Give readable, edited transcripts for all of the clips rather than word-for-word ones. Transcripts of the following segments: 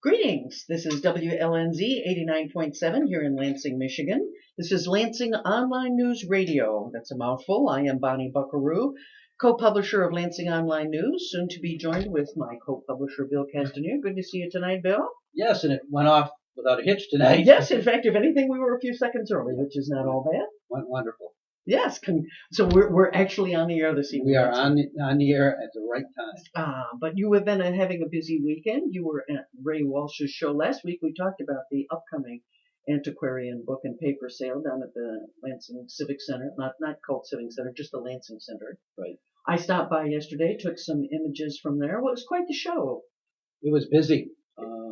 Greetings. This is WLNZ 89.7 here in Lansing, Michigan. This is Lansing Online News Radio. That's a mouthful. I am Bonnie Buckaroo, co-publisher of Lansing Online News, soon to be joined with my co-publisher, Bill Castanier. Good to see you tonight, Bill. Yes, and it went off without a hitch tonight. Yes, in fact, if anything, we were a few seconds early, which is not all bad. Went wonderful. Yes, so we're actually on the air this evening. We are on the air at the right time. But you have been having a busy weekend. You were at Ray Walsh's show last week. We talked about the upcoming antiquarian book and paper sale down at the Lansing Civic Center, not Colt Civic Center, just the Lansing Center. Right. I stopped by yesterday, took some images from there. Well, it was quite the show. It was busy.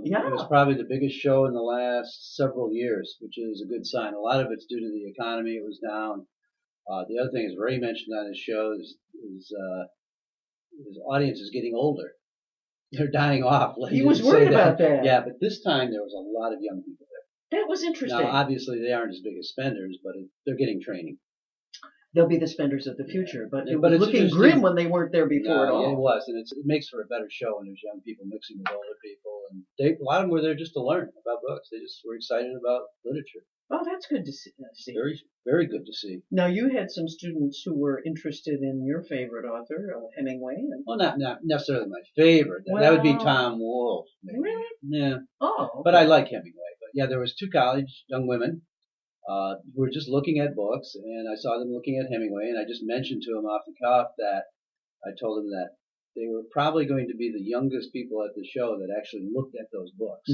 Yeah. It was probably the biggest show in the last several years, which is a good sign. A lot of it's due to the economy. It was down. The other thing is Ray mentioned on his show is his audience is getting older. They're dying off. He was worried about that. Yeah, but this time there was a lot of young people there. That was interesting. Now, obviously, they aren't as big as spenders, but they're getting training. They'll be the spenders of the future, but it but was looking grim when they weren't there before at all. Yeah, it was, and it makes for a better show when there's young people mixing with older people, and a lot of them were there just to learn about books. They just were excited about literature. Oh, that's good to see. Very, very good to see. Now, you had some students who were interested in your favorite author, Hemingway. Well, not necessarily my favorite. That would be Tom Wolfe. Maybe. Really? Yeah. Oh. Okay. But I like Hemingway. But yeah, there was two college young women who were just looking at books, and I saw them looking at Hemingway, and I just mentioned to them off the cuff that I told them that they were probably going to be the youngest people at the show that actually looked at those books.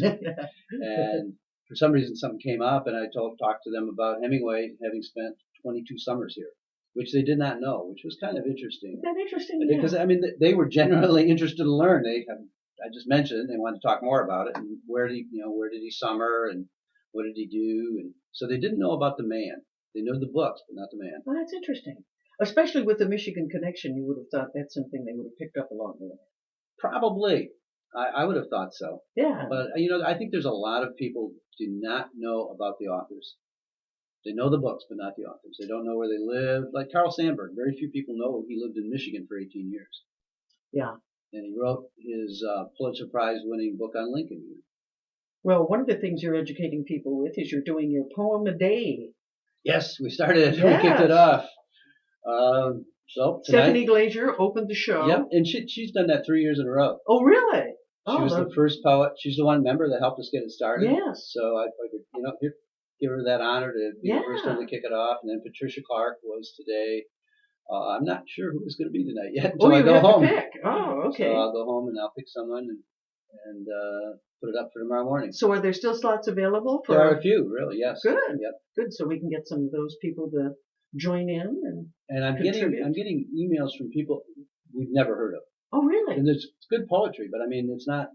And for some reason, something came up, and I talked to them about Hemingway having spent 22 summers here, which they did not know, which was kind of interesting. Is that interesting? Because, I mean, they were generally interested to learn. I just mentioned they wanted to talk more about it, and where did he summer, and what did he do, and so they didn't know about the man. They knew the books, but not the man. Well, that's interesting. Especially with the Michigan connection, you would have thought that's something they would have picked up along the way. Probably. I would have thought so. Yeah. But, I think there's a lot of people who do not know about the authors. They know the books, but not the authors. They don't know where they live. Like Carl Sandburg. Very few people know he lived in Michigan for 18 years. Yeah. And he wrote his Pulitzer Prize winning book on Lincoln. Well, one of the things you're educating people with is you're doing your poem a day. Yes, we started. Yes. We kicked it off. So tonight, Stephanie Glazier opened the show. Yep, and she's done that 3 years in a row. Oh, really? She was the first poet. She's the one member that helped us get it started. Yes. So I figured, give her that honor to be the first one to kick it off. And then Patricia Clark was today. I'm not sure who it's going to be tonight yet until I go home. To pick. Oh, okay. So I'll go home and I'll pick someone and put it up for tomorrow morning. So are there still slots available? There are a few, really. Yes. Good. Yep. Good. So we can get some of those people to join in and I'm getting emails from people we've never heard of. Oh, really? And it's good poetry, but I mean, it's not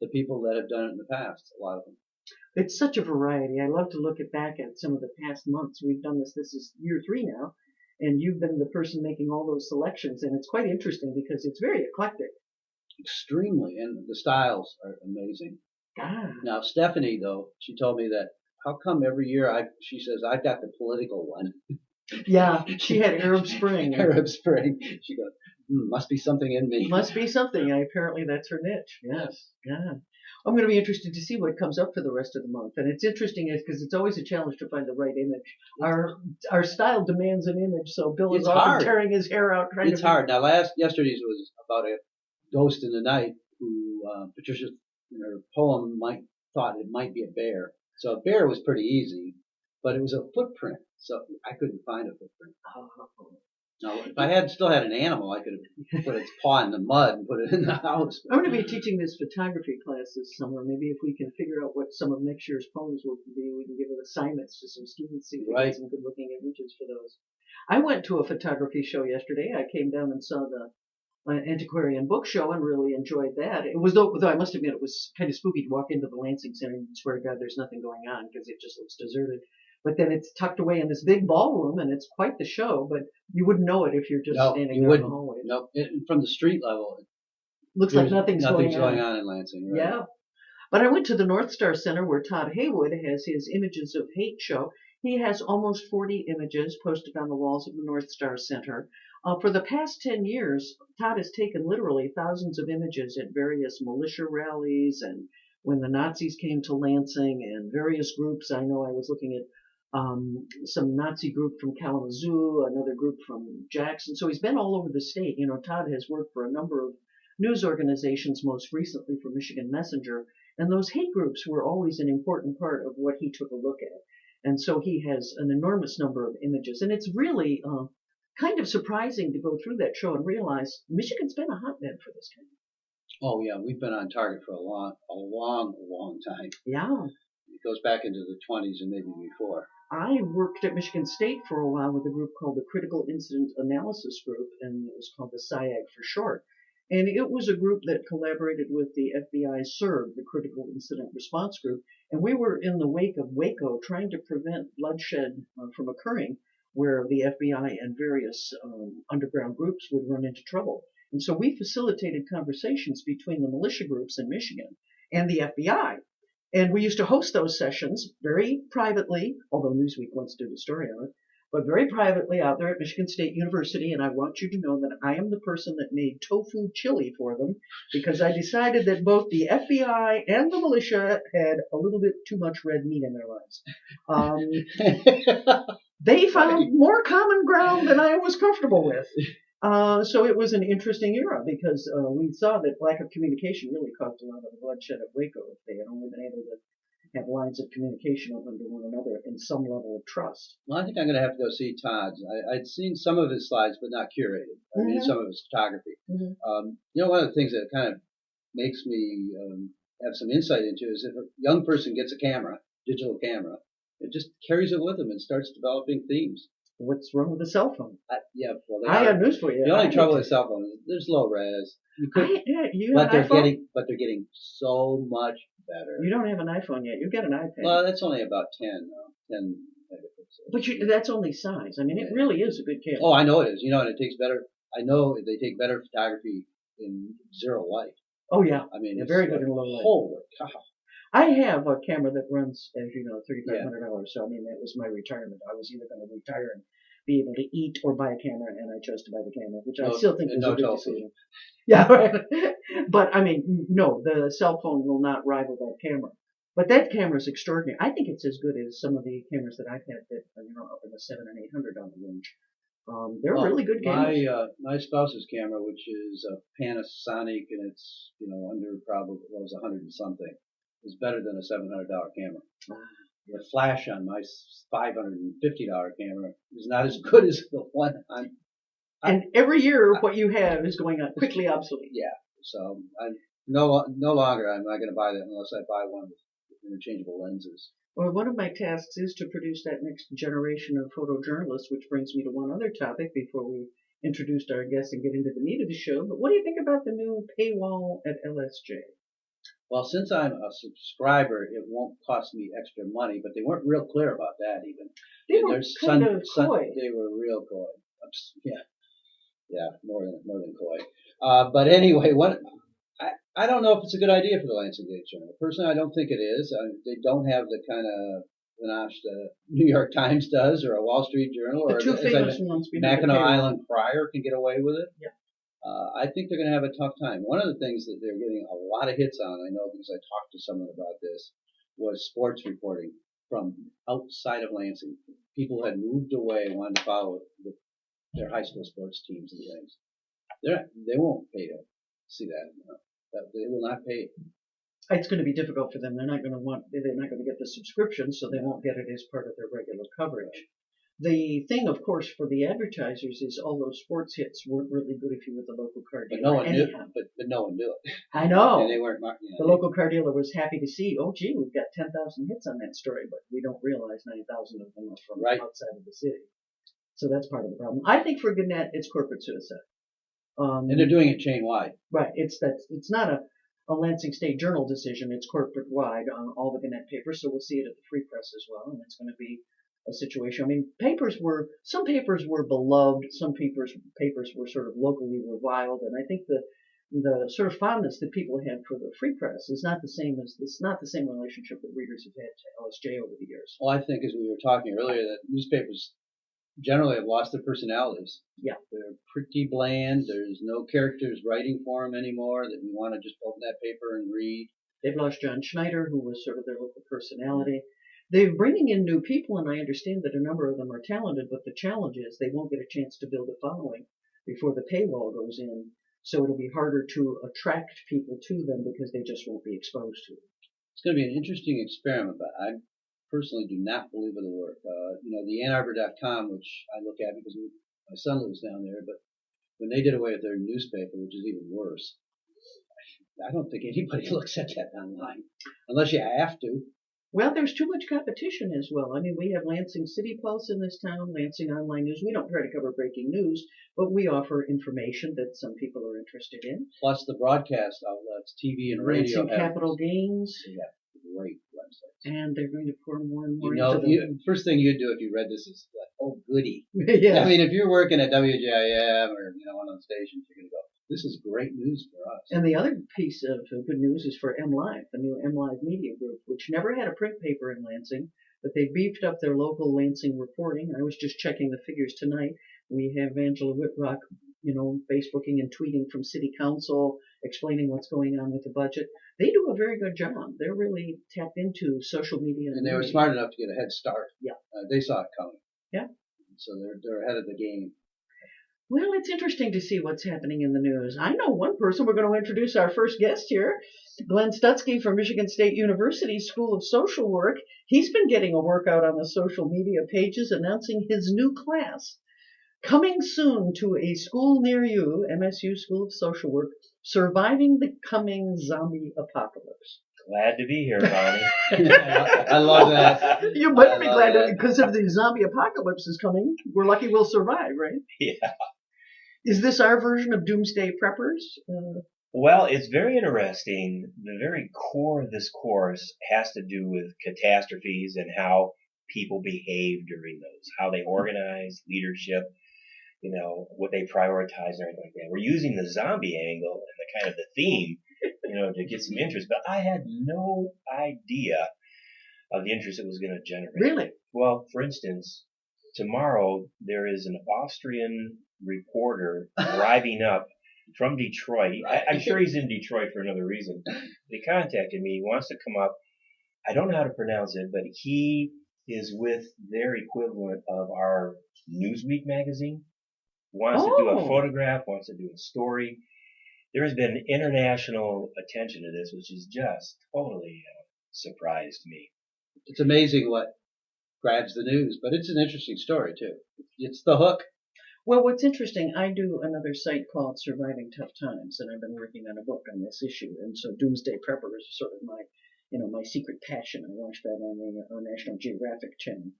the people that have done it in the past, a lot of them. It's such a variety. I love to look back at some of the past months. We've done this. This is year 3 now, and you've been the person making all those selections, and it's quite interesting because it's very eclectic. Extremely, and the styles are amazing. Ah. Now, Stephanie, though, she told me that how come every year she says, I've got the political one. Yeah, she had Arab Spring. Arab Spring. She goes, must be something in me. Must be something. Apparently that's her niche. Yes. Yeah. I'm going to be interested to see what comes up for the rest of the month. And it's interesting because it's always a challenge to find the right image. Our style demands an image, so Bill is often tearing his hair out trying to... It's hard. Now, yesterday's was about a ghost in the night who Patricia, in her poem, thought it might be a bear. So a bear was pretty easy, but it was a footprint. So I couldn't find a footprint. Now, if I still had an animal, I could have put its paw in the mud and put it in the house. I'm going to be teaching this photography class this summer. Maybe if we can figure out what some of next year's poems will be, we can give it assignments to some students, see if we get some good-looking images for those. I went to a photography show yesterday. I came down and saw the antiquarian book show and really enjoyed that. It was, though I must admit, it was kind of spooky to walk into the Lansing Center and swear to God there's nothing going on because it just looks deserted. But then it's tucked away in this big ballroom, and it's quite the show. But you wouldn't know it if you're just standing there in the hallway. No, from the street level, looks like nothing's going on in Lansing. Right? Yeah. But I went to the North Star Center where Todd Haywood has his Images of Hate show. He has almost 40 images posted on the walls of the North Star Center. For the past 10 years, Todd has taken literally thousands of images at various militia rallies and when the Nazis came to Lansing, and various groups. I know I was looking at some Nazi group from Kalamazoo, another group from Jackson. So he's been all over the state. You know, Todd has worked for a number of news organizations, most recently for Michigan Messenger, and those hate groups were always an important part of what he took a look at. And so he has an enormous number of images, and it's really kind of surprising to go through that show and realize Michigan's been a hotbed for this kind of. Oh yeah, we've been on target for a long time. Yeah. It goes back into the 20s and maybe before. I worked at Michigan State for a while with a group called the Critical Incident Analysis Group, and it was called the SIAG for short. And it was a group that collaborated with the FBI CERG, the Critical Incident Response Group, and we were in the wake of Waco trying to prevent bloodshed from occurring where the FBI and various underground groups would run into trouble. And so we facilitated conversations between the militia groups in Michigan and the FBI. And we used to host those sessions very privately, although Newsweek once did a story on it, but very privately out there at Michigan State University. And I want you to know that I am the person that made tofu chili for them, because I decided that both the FBI and the militia had a little bit too much red meat in their lives. They found more common ground than I was comfortable with. So it was an interesting era, because we saw that lack of communication really caused a lot of the bloodshed at Waco. If they had only been able to have lines of communication open to one another in some level of trust. Well, I think I'm going to have to go see Todd's. I'd seen some of his slides, but not curated. I mean, some of his photography. You know, one of the things that kind of makes me have some insight into is if a young person gets a camera, digital camera, it just carries it with them and starts developing themes. What's wrong with a cell phone? Yeah, well, I got news for you. The only trouble with cell phones is there's low res. You have an iPhone? But they're getting so much better. You don't have an iPhone yet. You've got an iPad. Well, that's only about 10 megapixels. But that's only size. I mean, it really is a good camera. Oh, I know it is. You know, and it takes better. I know they take better photography in zero light. Oh yeah. I mean, it's very good in low light. Holy cow! I have a camera that runs, as you know, $3,500. So I mean, that was my retirement. I was either going to retire and be able to eat or buy a camera, and I chose to buy the camera, which I still think was a good decision. Yeah, right. But I mean, no, the cell phone will not rival that camera. But that camera is extraordinary. I think it's as good as some of the cameras that I've had that up in the $700 and $800 range. They're really good cameras. My spouse's camera, which is a Panasonic, and it's under probably was $100 and something, is better than a $700 camera. The flash on my $550 camera is not as good as the one on. And every year, what you have is going on quickly obsolete. Yeah, so I'm no longer. I'm not going to buy that unless I buy one with interchangeable lenses. Well, one of my tasks is to produce that next generation of photojournalists, which brings me to one other topic before we introduced our guests and get into the meat of the show. But what do you think about the new paywall at LSJ? Well, since I'm a subscriber, it won't cost me extra money, but they weren't real clear about that even. They were kind of coy. They were real coy. Yeah, more than coy. But anyway, I don't know if it's a good idea for the Lansing Gate Journal. Personally, I don't think it is. They don't have the kind of panache the New York Times does, or a Wall Street Journal, or the two famous ones. Mackinac Island Crier can get away with it. Yeah. I think they're going to have a tough time. One of the things that they're getting a lot of hits on, I know because I talked to someone about this, was sports reporting from outside of Lansing. People had moved away, wanted to follow their high school sports teams and things. They won't pay to see that. They will not pay. It's going to be difficult for them. They're not going to get the subscription, so they won't get it as part of their regular coverage. The thing, of course, for the advertisers is all those sports hits weren't really good if you were the local car dealer. But no one knew. But no one knew it. I know. And they weren't. The local car dealer was happy to see. Oh, gee, we've got 10,000 hits on that story, but we don't realize 9,000 of them are from outside of the city. So that's part of the problem. I think for Gannett, it's corporate suicide. And they're doing it chain wide. Right. It's not a Lansing State Journal decision. It's corporate wide on all the Gannett papers. So we'll see it at the Free Press as well, and it's going to be a situation. I mean, some papers were beloved, some papers were sort of locally reviled, and I think the sort of fondness that people had for the Free Press is not the same relationship that readers have had to LSJ over the years. Well, I think as we were talking earlier, that newspapers generally have lost their personalities. Yeah. They're pretty bland. There's no characters writing for them anymore that you want to just open that paper and read. They've lost John Schneider, who was sort of their local personality. They're bringing in new people, and I understand that a number of them are talented, but the challenge is they won't get a chance to build a following before the paywall goes in. So it'll be harder to attract people to them because they just won't be exposed to it. It's going to be an interesting experiment, but I personally do not believe it'll work. The AnnArbor.com, which I look at because my son lives down there, but when they did away with their newspaper, which is even worse, I don't think anybody looks at that online unless you have to. Well, there's too much competition as well. I mean, we have Lansing City Pulse in this town, Lansing Online News. We don't try to cover breaking news, but we offer information that some people are interested in. Plus the broadcast outlets, TV and radio. Lansing Capital Gains. Yeah, great websites. And they're going to pour more and more into them. First thing you'd do if you read this is like, oh, goody. Yeah. I mean, if you're working at WJIM or one of the stations, you're going to go, this is great news for us. And the other piece of good news is for MLive, the new MLive Media Group, which never had a print paper in Lansing, but they beefed up their local Lansing reporting. I was just checking the figures tonight. We have Angela Whitrock, Facebooking and tweeting from City Council, explaining what's going on with the budget. They do a very good job. They're really tapped into social media. And they were smart enough to get a head start. Yeah. They saw it coming. Yeah. So they're ahead of the game. Well, it's interesting to see what's happening in the news. I know one person. We're going to introduce our first guest here, Glenn Stutzky from Michigan State University School of Social Work. He's been getting a workout on the social media pages announcing his new class. Coming soon to a school near you, MSU School of Social Work, Surviving the Coming Zombie Apocalypse. Glad to be here, Bonnie. I love that. You must be glad because if the zombie apocalypse is coming, we're lucky we'll survive, right? Yeah. Is this our version of Doomsday Preppers? Well, it's very interesting. The very core of this course has to do with catastrophes and how people behave during those, how they organize, leadership, what they prioritize and everything like that. We're using the zombie angle and the kind of the theme, to get some interest. But I had no idea of the interest it was going to generate. Really? Well, for instance, tomorrow there is an Austrian reporter driving up from Detroit. I'm sure he's in Detroit for another reason. He contacted me. He wants to come up. I don't know how to pronounce it, but he is with their equivalent of our Newsweek magazine. Wants to do a photograph, wants to do a story. There has been international attention to this, which has just totally surprised me. It's amazing what grabs the news, but it's an interesting story, too. It's the hook. Well, what's interesting, I do another site called Surviving Tough Times, and I've been working on a book on this issue. And so Doomsday Preppers is sort of my secret passion. I watch that on the National Geographic channel.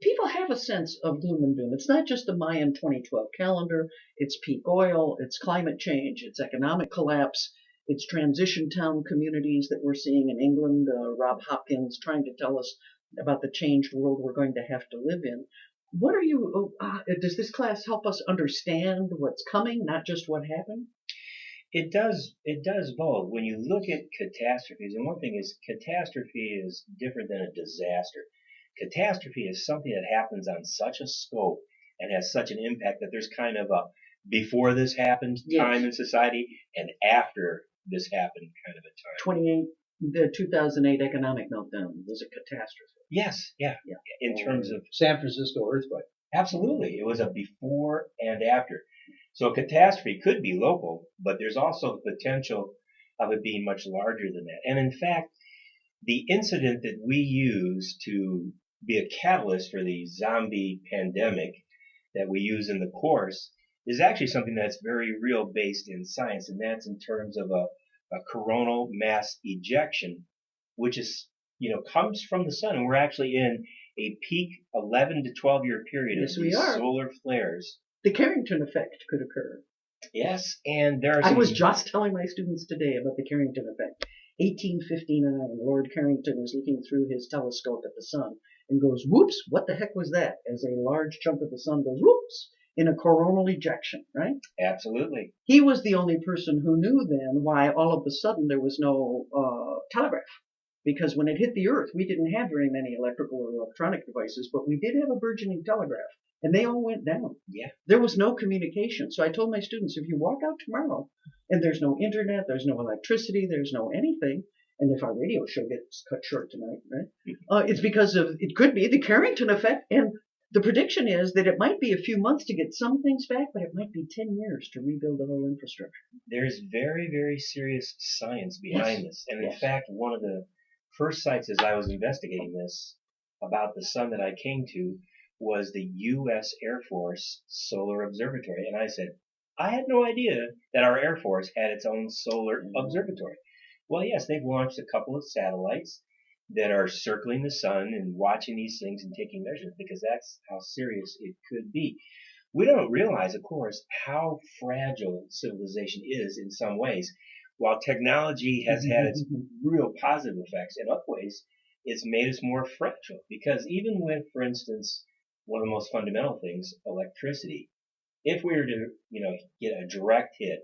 People have a sense of gloom and doom. It's not just the Mayan 2012 calendar. It's peak oil. It's climate change. It's economic collapse. It's transition town communities that we're seeing in England. Rob Hopkins trying to tell us about the changed world we're going to have to live in. What are you? Does this class help us understand what's coming, not just what happened? It does both. When you look at catastrophes, and one thing is catastrophe is different than a disaster. Catastrophe is something that happens on such a scope and has such an impact that there's kind of a before this happened time in society and after this happened kind of a time. The 2008 economic meltdown was a catastrophe. Yes, yeah. In terms of San Francisco earthquake. Absolutely. It was a before and after. So a catastrophe could be local, but there's also the potential of it being much larger than that. And in fact, the incident that we use to be a catalyst for the zombie pandemic that we use in the course is actually something that's very real based in science, and that's in terms of a coronal mass ejection, which is, comes from the sun. And we're actually in a peak 11 to 12 year period of these solar flares. The Carrington effect could occur. Yes, and there are I was just telling my students today about the Carrington effect. 1859, Lord Carrington is looking through his telescope at the sun and goes, whoops, what the heck was that? As a large chunk of the sun goes, whoops, in a coronal ejection, right? Absolutely. He was the only person who knew then why all of a sudden there was no telegraph. Because when it hit the Earth, we didn't have very many electrical or electronic devices, but we did have a burgeoning telegraph. and they all went down. Yeah. There was no communication. So I told my students, if you walk out tomorrow and there's no internet, there's no electricity, there's no anything, and if our radio show gets cut short tonight, right, it's because of, it could be the Carrington effect, and the prediction is that it might be a few months to get some things back, but it might be 10 years to rebuild the whole infrastructure. There's very, very serious science behind this. And in fact, one of the first sites as I was investigating this about the sun that I came to was the U.S. Air Force Solar Observatory. And I said, I had no idea that our Air Force had its own solar observatory. Well, yes, they've launched a couple of satellites that are circling the sun and watching these things and taking measurements, because that's how serious it could be. We don't realize, of course, how fragile civilization is in some ways. While technology has had its real positive effects, in other ways, it's made us more fragile. Because even with, for instance, one of the most fundamental things, electricity, if we were to, get a direct hit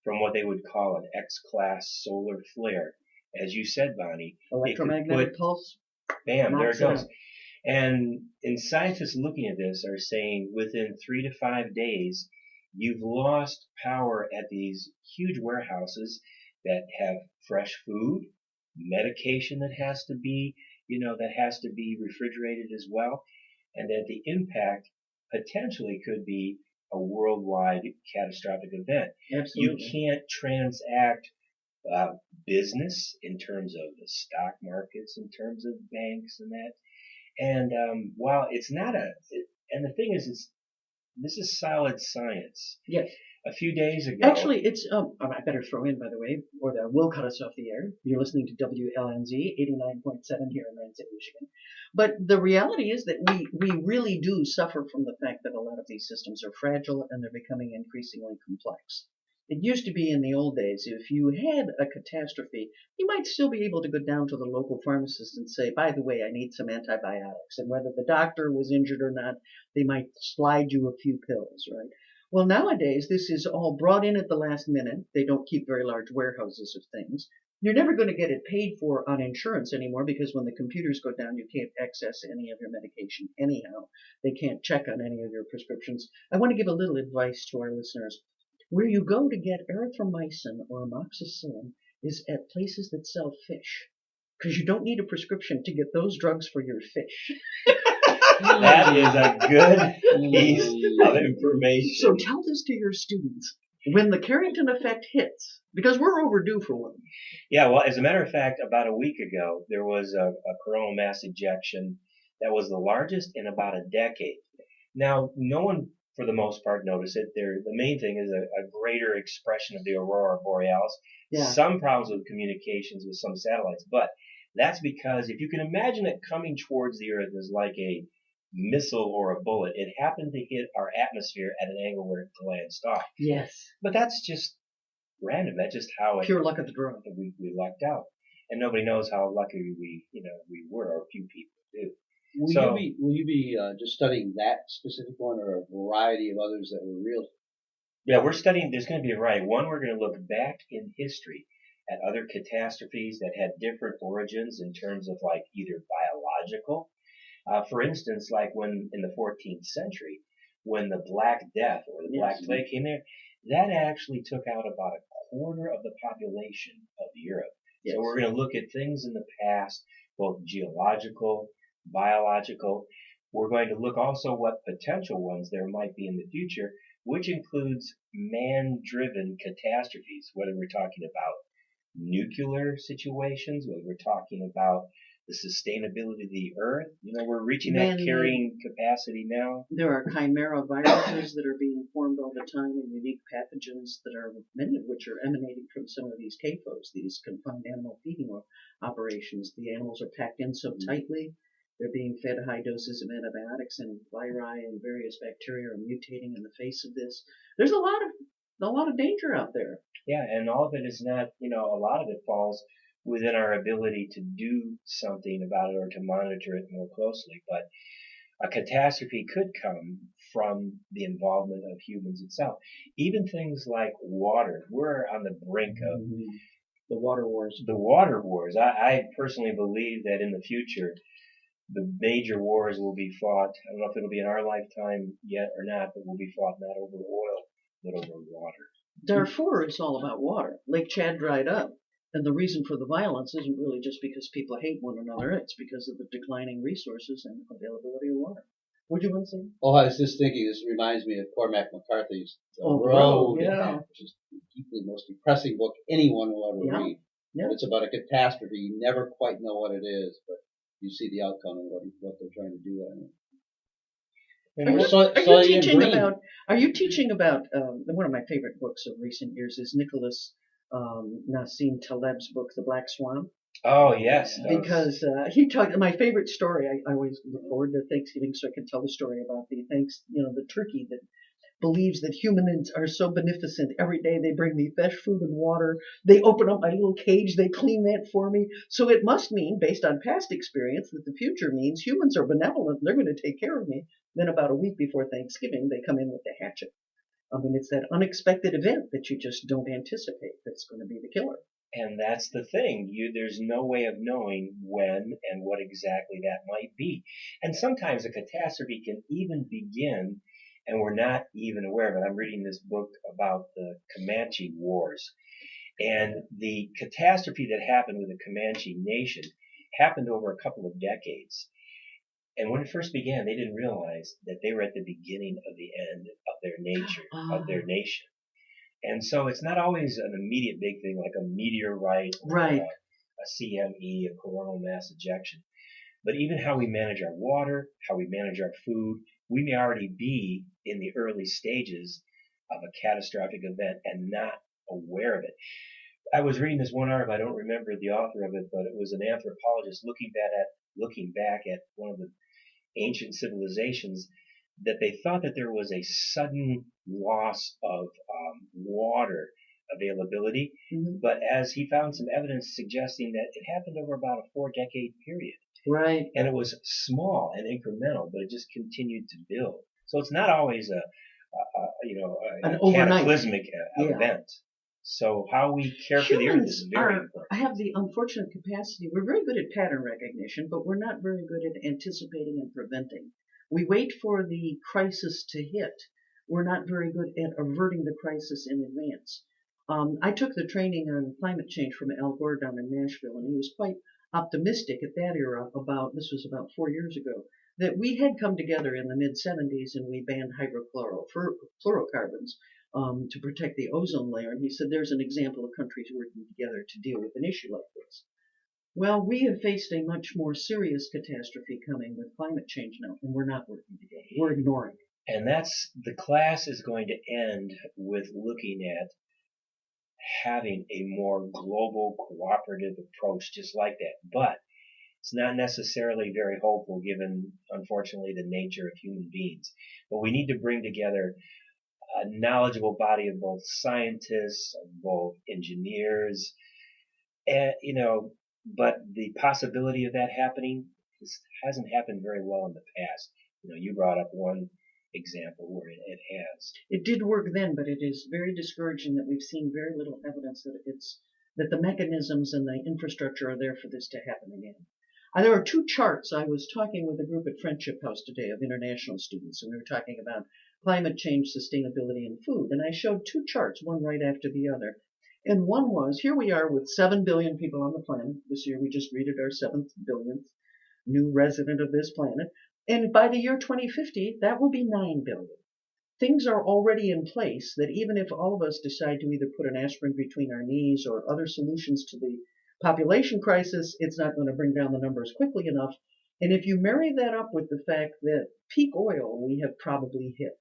from what they would call an X-class solar flare, as you said, Bonnie, electromagnetic pulse, bam, there it goes. And scientists looking at this are saying within 3 to 5 days, you've lost power at these huge warehouses that have fresh food, medication that has to be, refrigerated as well, and that the impact potentially could be a worldwide catastrophic event. Absolutely. You can't transact business in terms of the stock markets, in terms of banks and that. And while it's not and the thing is, this is solid science. Yes. A few days ago. Actually, it's, I better throw in, by the way, or that will cut us off the air. You're listening to WLNZ 89.7 here in Lansing, Michigan. But the reality is that we really do suffer from the fact that a lot of these systems are fragile and they're becoming increasingly complex. It used to be in the old days, if you had a catastrophe, you might still be able to go down to the local pharmacist and say, by the way, I need some antibiotics. And whether the doctor was injured or not, they might slide you a few pills, right? Well, nowadays, this is all brought in at the last minute. They don't keep very large warehouses of things. You're never going to get it paid for on insurance anymore, because when the computers go down, you can't access any of your medication anyhow. They can't check on any of your prescriptions. I want to give a little advice to our listeners. Where you go to get erythromycin or amoxicillin is at places that sell fish, because you don't need a prescription to get those drugs for your fish. That is a good piece of information. So tell this to your students when the Carrington effect hits, because we're overdue for one. Yeah, well, as a matter of fact, about a week ago, there was a coronal mass ejection that was the largest in about a decade. Now, no one, for the most part, noticed it. The main thing is a greater expression of the aurora borealis. Yeah. Some problems with communications with some satellites, but that's because if you can imagine it coming towards the Earth as like a missile or a bullet, it happened to hit our atmosphere at an angle where it glanced off. Yes. But that's just random. That's just how pure luck of the draw. We lucked out, and nobody knows how lucky we were, or a few people do. Will you be just studying that specific one, or a variety of others that were real? Yeah, we're studying. There's going to be a variety. One, we're going to look back in history at other catastrophes that had different origins in terms of like either biological. For instance, like when in the 14th century, when the Black Death or the Black Plague came there, that actually took out about a quarter of the population of Europe. Yes. So we're going to look at things in the past, both geological, biological. We're going to look also what potential ones there might be in the future, which includes man-driven catastrophes, whether we're talking about nuclear situations, whether we're talking about the sustainability of the Earth. We're reaching that carrying capacity now. There are chimera viruses that are being formed all the time, and unique pathogens that are, many of which are emanating from some of these CAFOs, these confined animal feeding operations. The animals are packed in so tightly. They're being fed high doses of antibiotics, and viri and various bacteria are mutating in the face of this. There's a lot of danger out there. Yeah, and all of it is not, a lot of it falls within our ability to do something about it or to monitor it more closely. But a catastrophe could come from the involvement of humans itself. Even things like water. We're on the brink of the water wars. The water wars. I personally believe that in the future, the major wars will be fought. I don't know if it'll be in our lifetime yet or not, but will be fought not over oil, but over water. Darfur is all about water. Lake Chad dried up. And the reason for the violence isn't really just because people hate one another, it's because of the declining resources and availability of water. Would you want to say? Oh, I was just thinking, this reminds me of Cormac McCarthy's Road, yeah. which is the most depressing book anyone will ever read. Yeah. It's about a catastrophe. You never quite know what it is, but you see the outcome and what they're trying to do. Are you teaching about one of my favorite books of recent years is Nicholas Nassim Taleb's book, The Black Swan? Oh, yes. Because he talked, my favorite story, I always look forward to Thanksgiving so I can tell the story about the turkey that believes that humans are so beneficent. Every day they bring me fresh food and water. They open up my little cage. They clean that for me. So it must mean, based on past experience, that the future means humans are benevolent and they're going to take care of me. Then about a week before Thanksgiving, they come in with the hatchet. I mean, it's that unexpected event that you just don't anticipate that's going to be the killer. And that's the thing. There's no way of knowing when and what exactly that might be. And sometimes a catastrophe can even begin and we're not even aware of it. I'm reading this book about the Comanche Wars. And the catastrophe that happened with the Comanche Nation happened over a couple of decades. And when it first began, they didn't realize that they were at the beginning of the end of their nature, of their nation. And so it's not always an immediate big thing like a meteorite or a CME, a coronal mass ejection. But even how we manage our water, how we manage our food, we may already be in the early stages of a catastrophic event and not aware of it. I was reading this one article, I don't remember the author of it, but it was an anthropologist looking back at one of the ancient civilizations, that they thought that there was a sudden loss of water availability, but as he found some evidence suggesting that it happened over about a 4-decade period. Right. And it was small and incremental, but it just continued to build. So it's not always a cataclysmic event. So how we care for the earth is very important. I have the unfortunate capacity. We're very good at pattern recognition, but we're not very good at anticipating and preventing. We wait for the crisis to hit. We're not very good at averting the crisis in advance. I took the training on climate change from Al Gore down in Nashville, and he was quite optimistic at that era this was about 4 years ago, that we had come together in the mid-70s and we banned hydrofluorocarbons to protect the ozone layer. And he said there's an example of countries working together to deal with an issue like this. Well, we have faced a much more serious catastrophe coming with climate change now, and we're not working together. We're ignoring it. And the class is going to end with looking at having a more global cooperative approach just like that. But it's not necessarily very hopeful given, unfortunately, the nature of human beings. But we need to bring together a knowledgeable body of both scientists, of both engineers, and, but the possibility of that happening hasn't happened very well in the past. You brought up one example where it has. It did work then, but it is very discouraging that we've seen very little evidence that the mechanisms and the infrastructure are there for this to happen again. There are two charts. I was talking with a group at Friendship House today of international students, and we were talking about climate change, sustainability, and food. And I showed two charts, one right after the other. And one was, here we are with 7 billion people on the planet. This year we just greeted our 7th billionth new resident of this planet. And by the year 2050, that will be 9 billion. Things are already in place that even if all of us decide to either put an aspirin between our knees or other solutions to the population crisis, it's not going to bring down the numbers quickly enough. And if you marry that up with the fact that peak oil we have probably hit.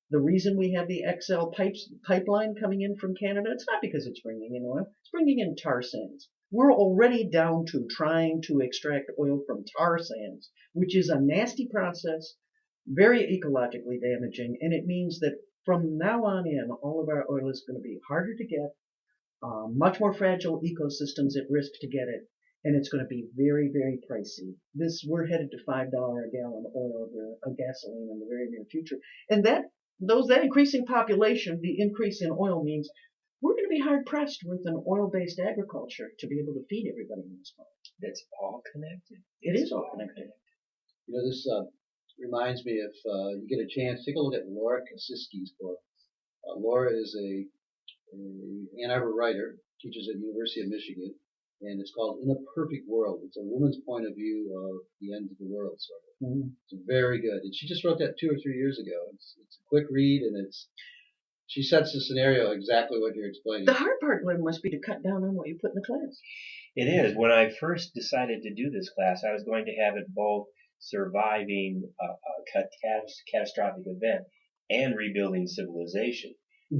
The reason we have the XL pipeline coming in from Canada, it's not because it's bringing in oil, it's bringing in tar sands. We're already down to trying to extract oil from tar sands, which is a nasty process, very ecologically damaging, and it means that from now on in, all of our oil is going to be harder to get, much more fragile ecosystems at risk to get it, and it's going to be very, very pricey. We're headed to $5 a gallon oil of gasoline in the very near future, and that increasing population, the increase in oil means we're going to be hard pressed with an oil-based agriculture to be able to feed everybody in this planet. It's all connected. It is all connected. This reminds me, if you get a chance, take a look at Laura Kosiski's book. Laura is a Ann Arbor writer, teaches at the University of Michigan, and it's called In a Perfect World. It's a woman's point of view of the end of the world, sort of. Mm-hmm. It's very good. And she just wrote that 2 or 3 years ago. It's a quick read, and she sets the scenario exactly what you're explaining. The hard part, Lynn, must be to cut down on what you put in the class. It is. When I first decided to do this class, I was going to have it both surviving a catastrophic event and rebuilding civilization.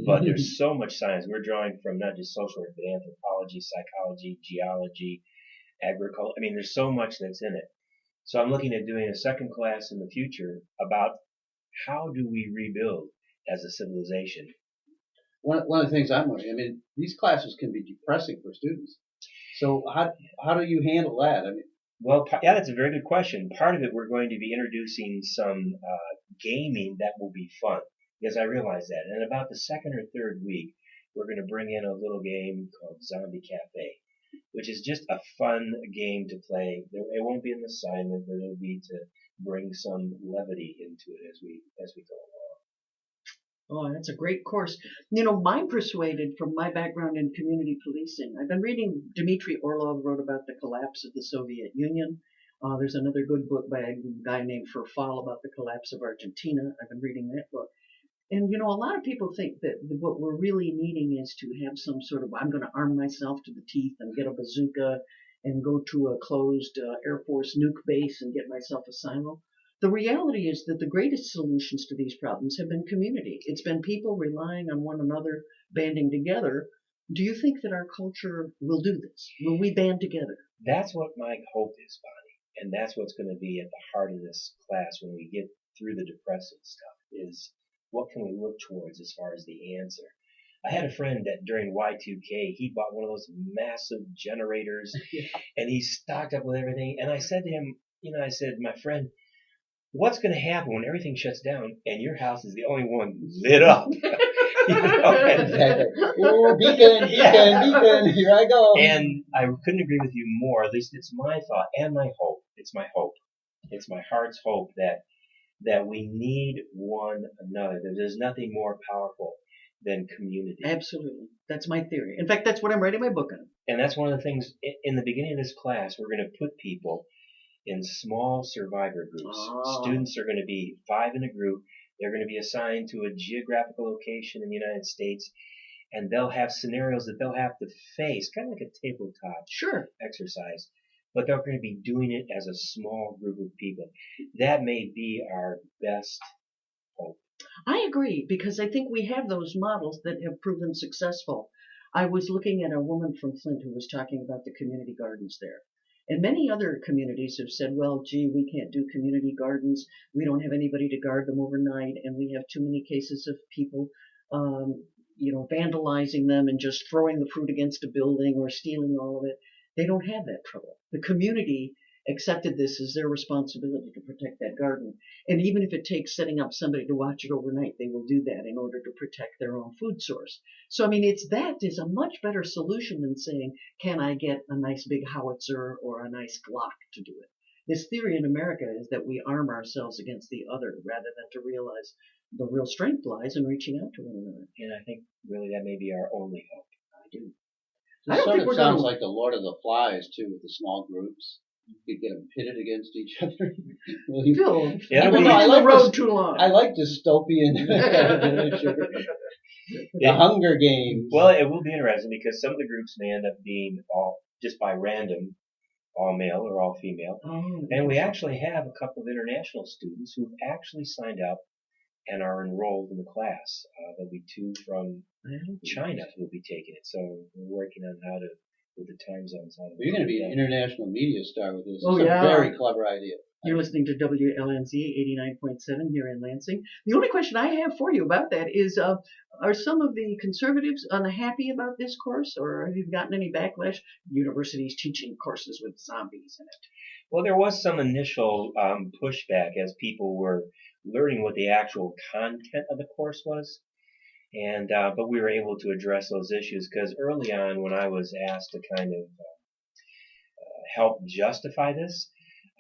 But there's so much science. We're drawing from not just social work, but anthropology, psychology, geology, agriculture. I mean, there's so much that's in it. So I'm looking at doing a second class in the future about how do we rebuild as a civilization. One of the things I'm wondering, I mean, these classes can be depressing for students. So how do you handle that? I mean, well, yeah, that's a very good question. Part of it, we're going to be introducing some gaming that will be fun, because I realize that. And about the second or third week, we're going to bring in a little game called Zombie Cafe, which is just a fun game to play. It won't be an assignment, but it'll be to bring some levity into it as we go along. Oh, that's a great course. I'm persuaded from my background in community policing. I've been reading Dmitry Orlov wrote about the collapse of the Soviet Union. There's another good book by a guy named Verfal about the collapse of Argentina. I've been reading that book. And, a lot of people think that what we're really needing is to have some sort of, I'm going to arm myself to the teeth and get a bazooka and go to a closed Air Force nuke base and get myself a silo. The reality is that the greatest solutions to these problems have been community. It's been people relying on one another, banding together. Do you think that our culture will do this? Will we band together? That's what my hope is, Bonnie. And that's what's going to be at the heart of this class when we get through the depressive stuff, is what can we look towards as far as the answer? I had a friend that during Y2K, he bought one of those massive generators, and he stocked up with everything. And I said to him, my friend, what's going to happen when everything shuts down and your house is the only one lit up? Exactly. Oh, beacon, here I go. And I couldn't agree with you more. At least it's my thought and my hope. It's my hope. It's my heart's hope that we need one another. That there's nothing more powerful than community. Absolutely. That's my theory. In fact, that's what I'm writing my book on. And that's one of the things, in the beginning of this class, we're going to put people in small survivor groups. Students are going to be 5 in a group. They're going to be assigned to a geographical location in the United States, and they'll have scenarios that they'll have to face, kind of like a tabletop exercise, but they're going to be doing it as a small group of people. That may be our best hope. I agree, because I think we have those models that have proven successful. I was looking at a woman from Flint who was talking about the community gardens there. And many other communities have said, well, gee, we can't do community gardens. We don't have anybody to guard them overnight. And we have too many cases of people, vandalizing them and just throwing the fruit against a building or stealing all of it. They don't have that trouble. The community accepted this as their responsibility to protect that garden. And even if it takes setting up somebody to watch it overnight, they will do that in order to protect their own food source. So, I mean, that is a much better solution than saying, can I get a nice big howitzer or a nice Glock to do it? This theory in America is that we arm ourselves against the other rather than to realize the real strength lies in reaching out to one another. And I think really that may be our only hope. I do. I don't think sounds like the Lord of the Flies, too, with the small groups. You could get them pitted against each other. Phil, you've been on the road too long. I like dystopian the Hunger Games. Well, it will be interesting because some of the groups may end up being all just by random, all male or all female. And we actually have a couple of international students who've actually signed up and are enrolled in the class. There'll be 2 from China who'll be taking it. So we're working on how to, with the time zones. You're going to be an international media star with this. It's a very clever idea. You're listening to WLNZ 89.7 here in Lansing. The only question I have for you about that is, are some of the conservatives unhappy about this course, or have you gotten any backlash? Universities teaching courses with zombies in it. Well, there was some initial pushback as people were learning what the actual content of the course was. And but we were able to address those issues because early on when I was asked to kind of help justify this,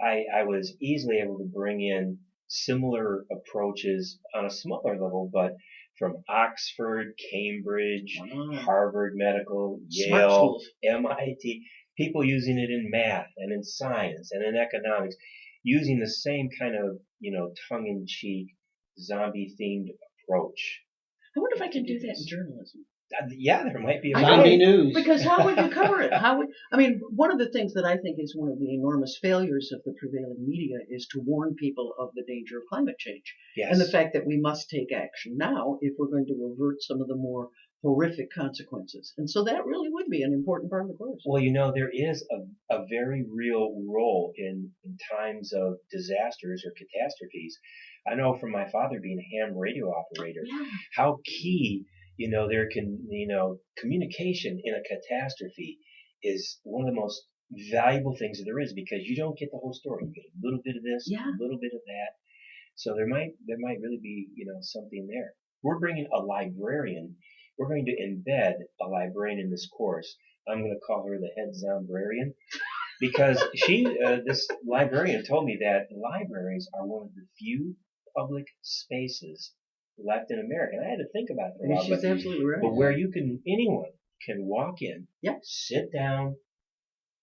I was easily able to bring in similar approaches on a smaller level, but from Oxford, Cambridge, Harvard Medical, Smart Yale, schools. MIT, people using it in math and in science and in economics, using the same kind of, tongue-in-cheek, zombie-themed approach. I wonder if I can do that in journalism. Yeah, there might be a Zombie news. Because how would you cover it? One of the things that I think is one of the enormous failures of the prevailing media is to warn people of the danger of climate change. Yes. And the fact that we must take action now if we're going to avert some of the more horrific consequences. And so that really would be an important part of the course. Well, there is a very real role in times of disasters or catastrophes. I know from my father being a ham radio operator, how key there can, communication in a catastrophe is one of the most valuable things that there is, because you don't get the whole story. You get a little bit of this, a little bit of that. So there might really be, something there. We're bringing a librarian. We're going to embed a librarian in this course. I'm going to call her the head zombrarian, because this librarian told me that libraries are one of the few public spaces left in America. And I had to think about it for a while. She's absolutely right. But where anyone can walk in, sit down,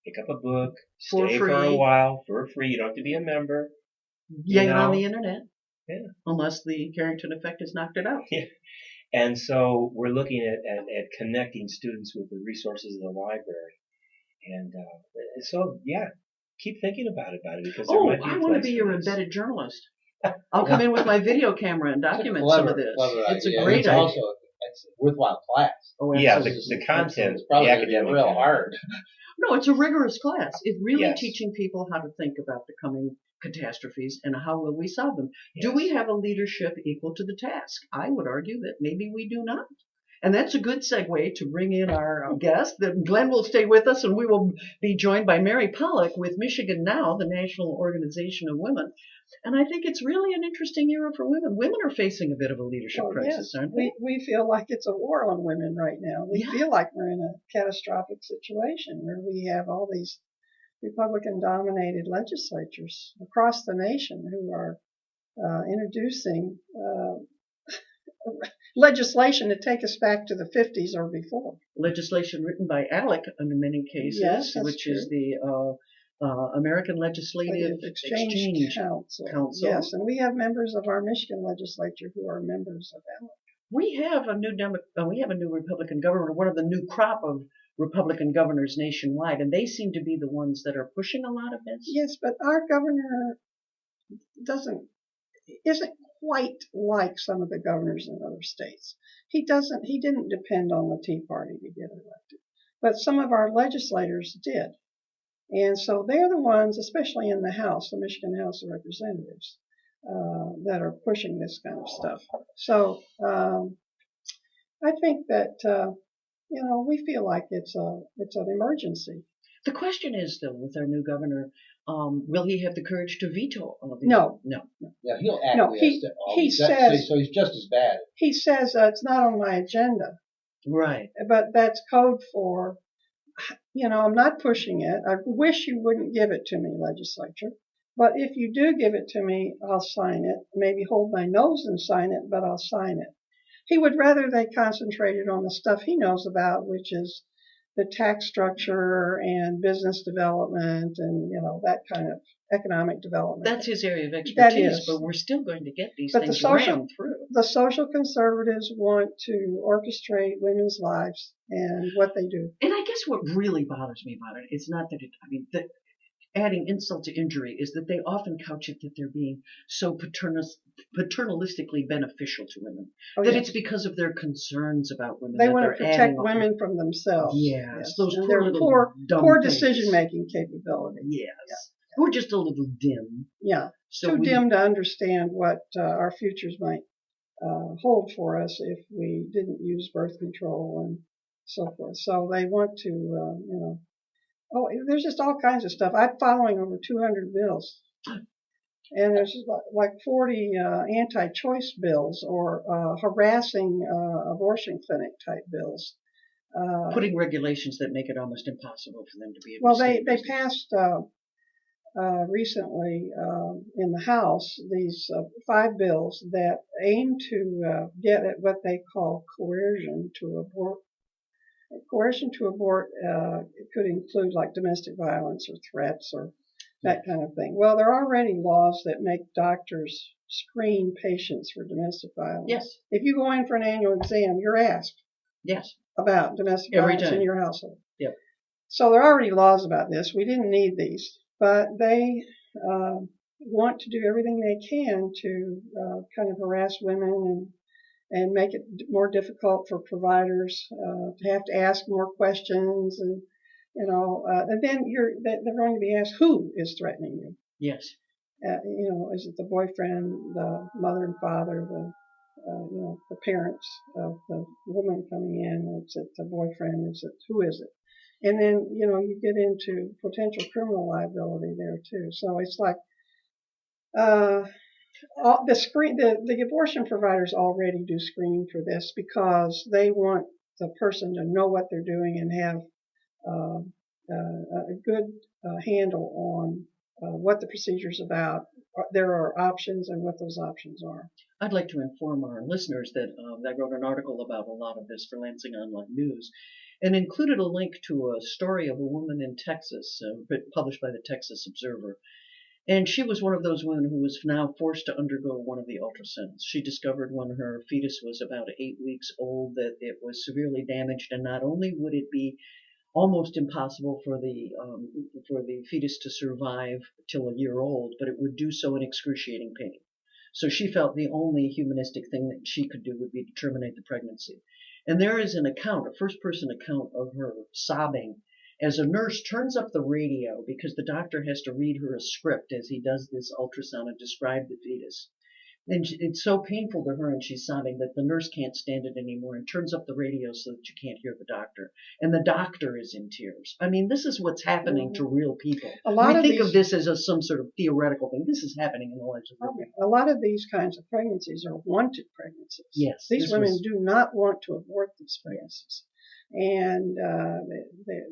pick up a book, stay for a while for free. You don't have to be a member. Get it on the internet. Yeah. Unless the Carrington effect has knocked it out. Yeah. And so we're looking at connecting students with the resources of the library. And so, keep thinking about it because there might be a I want to place be for your this. embedded journalist. I'll come in with my video camera and document some of this. It's a great idea. Also, it's a worthwhile class. Oh, the content is probably the academic real hard. No, it's a rigorous class. It's really Yes. teaching people how to think about the coming catastrophes and how will we solve them. Yes. Do we have a leadership equal to the task? I would argue that maybe we do not. And that's a good segue to bring in our guest. Glenn will stay with us, and we will be joined by Mary Pollock with Michigan Now, the National Organization of Women. And I think it's really an interesting era for women. Women are facing a bit of a leadership crisis, aren't they? We feel like it's a war on women right now. We feel like we're in a catastrophic situation where we have all these Republican-dominated legislatures across the nation who are introducing legislation to take us back to the 50s or before. Legislation written by ALEC in many cases, which is the American Legislative Exchange Council. Yes, and we have members of our Michigan legislature who are members of ALEC. We have a new Republican governor, one of the new crop of Republican governors nationwide, and they seem to be the ones that are pushing a lot of this. Yes, but our governor isn't quite like some of the governors in other states. He didn't depend on the Tea Party to get elected, but some of our legislators did. And so they're the ones, especially in the House, the Michigan House of Representatives, that are pushing this kind of stuff. So I think that we feel like it's an emergency. The question is, though, with our new governor, will he have the courage to veto all of these? No. Yeah, he'll acquiesce to all he says, so he's just as bad. He says it's not on my agenda. Right. But that's code for, I'm not pushing it. I wish you wouldn't give it to me, legislature. But if you do give it to me, I'll sign it. Maybe hold my nose and sign it, but I'll sign it. He would rather they concentrated on the stuff he knows about, which is the tax structure and business development and, that kind of economic development. That's his area of expertise, but we're still going to get these things rammed through. The social conservatives want to orchestrate women's lives and what they do. And I guess what really bothers me about it is not that adding insult to injury is that they often couch it that they're being so paternalistically beneficial to women. It's because of their concerns about women. They want to protect women from themselves. Yes. Those and poor their little poor decision-making capability. Yes. We're just a little dim. Yeah. So dim to understand what our futures might hold for us if we didn't use birth control and so forth. So they want to, there's just all kinds of stuff. I'm following over 200 bills. And there's like 40 anti-choice bills or harassing abortion clinic type bills. Putting regulations that make it almost impossible for them to be able to they passed recently in the House these 5 bills that aim to get at what they call coercion to abort. Coercion to abort it could include like domestic violence or threats or that kind of thing. Well, there are already laws that make doctors screen patients for domestic violence. Yes. If you go in for an annual exam, you're asked Yes. about domestic Every violence time. in your household. Yep. So there are already laws about this. We didn't need these, but they want to do everything they can to kind of harass women and make it more difficult for providers to have to ask more questions and and then they're going to be asked who is threatening you. Yes. Is it the boyfriend, the mother and father, the parents of the woman coming in? Is it the boyfriend? Who is it? And then you get into potential criminal liability there too. So it's like the abortion providers already do screening for this because they want the person to know what they're doing and have a good handle on what the procedure is about. There are options and what those options are. I'd like to inform our listeners that I wrote an article about a lot of this for Lansing Online News and included a link to a story of a woman in Texas, published by the Texas Observer. And she was one of those women who was now forced to undergo one of the ultrasounds. She discovered when her fetus was about 8 weeks old that it was severely damaged, and not only would it be almost impossible for the fetus to survive till a year old, but it would do so in excruciating pain. So she felt the only humanistic thing that she could do would be to terminate the pregnancy. And there is an account, a first-person account of her sobbing as a nurse turns up the radio because the doctor has to read her a script as he does this ultrasound and describe the fetus. And it's so painful to her and she's sobbing that the nurse can't stand it anymore and turns up the radio so that you can't hear the doctor. And the doctor is in tears. I mean, this is what's happening to real people. We think of this as some sort of theoretical thing. This is happening in the lives of real people. A lot of these kinds of pregnancies are wanted pregnancies. Yes. These women do not want to abort these pregnancies. And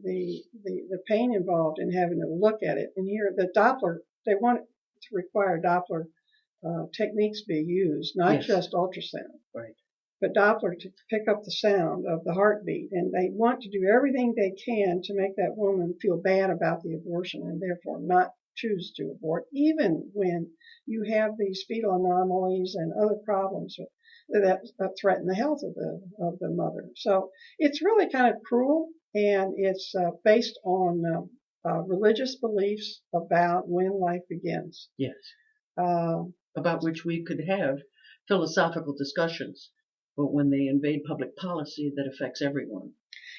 the pain involved in having to look at it and hear the Doppler, they want to require Doppler techniques be used, not just ultrasound, but Doppler to pick up the sound of the heartbeat. And they want to do everything they can to make that woman feel bad about the abortion and therefore not choose to abort, even when you have these fetal anomalies and other problems that threaten the health of the mother. So it's really kind of cruel, and it's based on religious beliefs about when life begins. Yes. About which we could have philosophical discussions, but when they invade public policy, that affects everyone.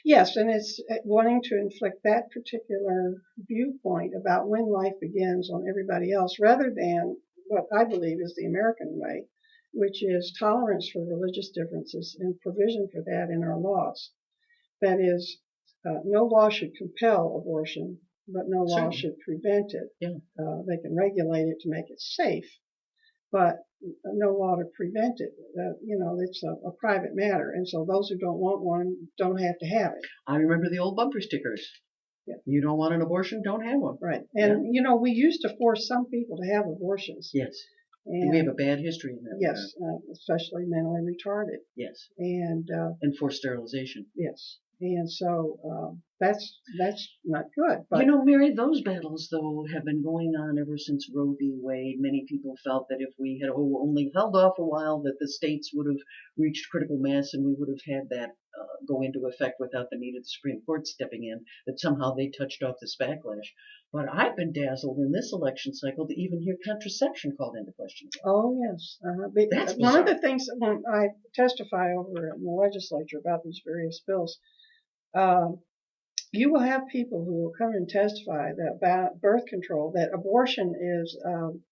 Yes, and it's wanting to inflict that particular viewpoint about when life begins on everybody else, rather than what I believe is the American way, which is tolerance for religious differences and provision for that in our laws. That is, no law should compel abortion, but no law should prevent it. Yeah. They can regulate it to make it safe, but no law to prevent it. It's a private matter, and so those who don't want one don't have to have it. I remember the old bumper stickers. Yeah. You don't want an abortion, don't have one. Right. And, we used to force some people to have abortions. Yes. And we have a bad history in that. Yes, especially mentally retarded. Yes. And forced sterilization. Yes. And so that's not good. But Mary, those battles though have been going on ever since Roe v. Wade. Many people felt that if we had only held off a while, that the states would have reached critical mass and we would have had that go into effect without the need of the Supreme Court stepping in. That somehow they touched off this backlash. But I've been dazzled in this election cycle to even hear contraception called into question. Oh yes, That's one of the things that when I testify over in the legislature about these various bills. You will have people who will come and testify about birth control, that abortion is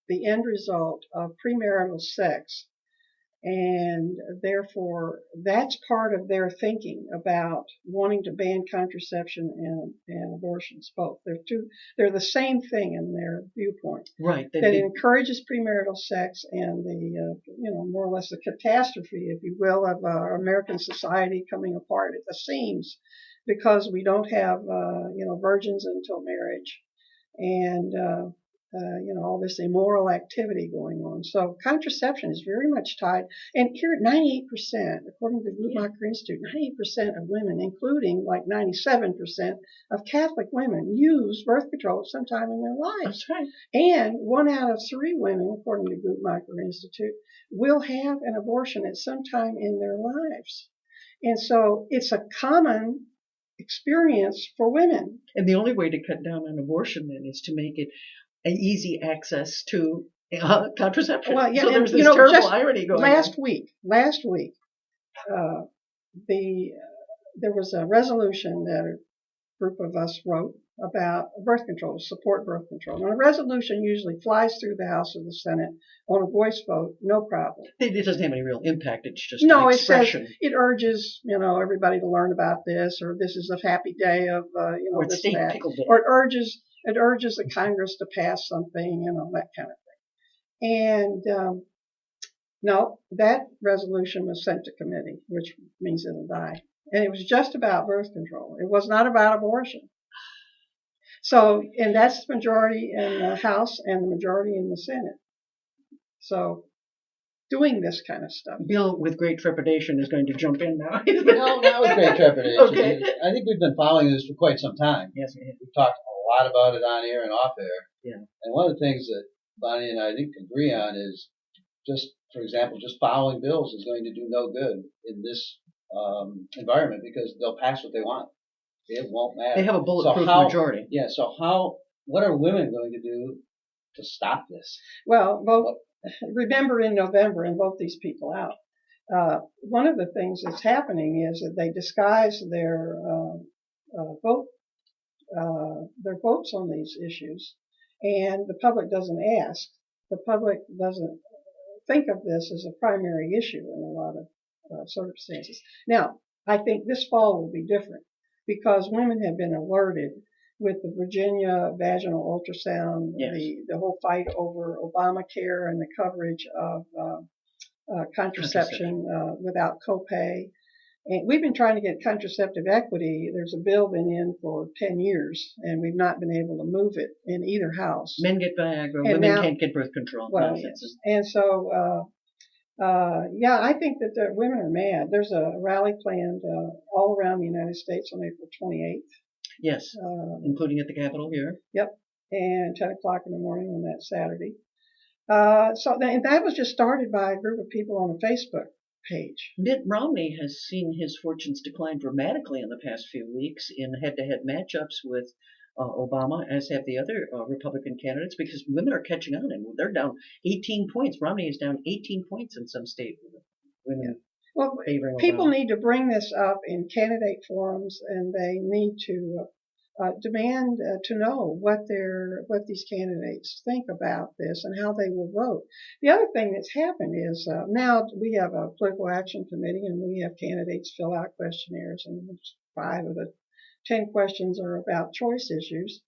the end result of premarital sex, and therefore that's part of their thinking about wanting to ban contraception and abortions. Both they're the same thing in their viewpoint. Right. That encourages premarital sex and the more or less the catastrophe, if you will, of our American society coming apart at the seams. Because we don't have, virgins until marriage, and all this immoral activity going on. So contraception is very much tied. And here at 98%, according to the Guttmacher Institute, 98% of women, including like 97% of Catholic women, use birth control at some time in their lives. That's right. And 1 out of 3 women, according to the Guttmacher Institute, will have an abortion at some time in their lives. And so it's a common experience for women. And the only way to cut down on abortion then is to make it an easy access to contraception. Well, yeah, so there's and, this terrible irony going on. Last week, there was a resolution that a group of us wrote about birth control, support birth control. Now, a resolution usually flies through the House or the Senate on a voice vote, no problem. It doesn't have any real impact. It's just no, an expression. It says it urges, everybody to learn about this, or this is a happy day of, or this state and that. pickle day. Or it urges the Congress to pass something, that kind of thing. And no, that resolution was sent to committee, which means it'll die. And it was just about birth control. It was not about abortion. So, and that's the majority in the House and the majority in the Senate. So, doing this kind of stuff. Bill, with great trepidation, is going to jump in now. No, not with great trepidation. Okay. I think we've been following this for quite some time. Yes, we have. We've talked a lot about it on air and off air. Yeah. And one of the things that Bonnie and I think agree on is just, for example, just following bills is going to do no good in this environment because they'll pass what they want. It won't matter. They have a bulletproof majority. Yeah. So what are women going to do to stop this? Well, remember in November and vote these people out. One of the things that's happening is that they disguise their votes on these issues, and the public doesn't ask. The public doesn't think of this as a primary issue in a lot of circumstances. Now, I think this fall will be different because women have been alerted with the Virginia vaginal ultrasound, yes. the whole fight over Obamacare and the coverage of contraception without copay. And we've been trying to get contraceptive equity. There's a bill been in for 10 years, and we've not been able to move it in either house. Men get Viagra, and women can't get birth control. Well, yes. And so, I think that the women are mad. There's a rally planned all around the United States on April 28th. Yes, including at the Capitol here. Yep, and 10 o'clock in the morning on that Saturday. And that was just started by a group of people on a Facebook page. Mitt Romney has seen his fortunes decline dramatically in the past few weeks in head-to-head matchups with Obama, as have the other Republican candidates, because women are catching on, and they're down 18 points. Romney is down 18 points in some states. Women favoring people Obama. need to bring this up in candidate forums, and they need to demand to know what these candidates think about this and how they will vote. The other thing that's happened is now we have a political action committee, and we have candidates fill out questionnaires, and 5 of the 10 questions are about choice issues.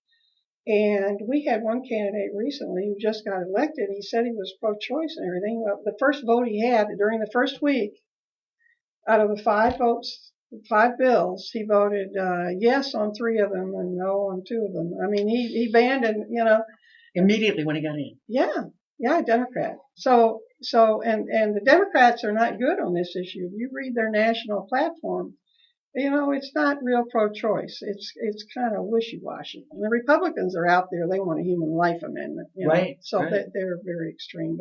And we had one candidate recently who just got elected. He said he was pro-choice and everything. Well, the first vote he had during the first week, out of the 5 bills, he voted yes on 3 of them and no on 2 of them. I mean, he banned and, immediately when he got in. Yeah, Democrat. So and the Democrats are not good on this issue. If you read their national platform, it's not real pro-choice. It's kind of wishy-washy. And the Republicans are out there. They want a human life amendment. Right. So right. They're very extreme.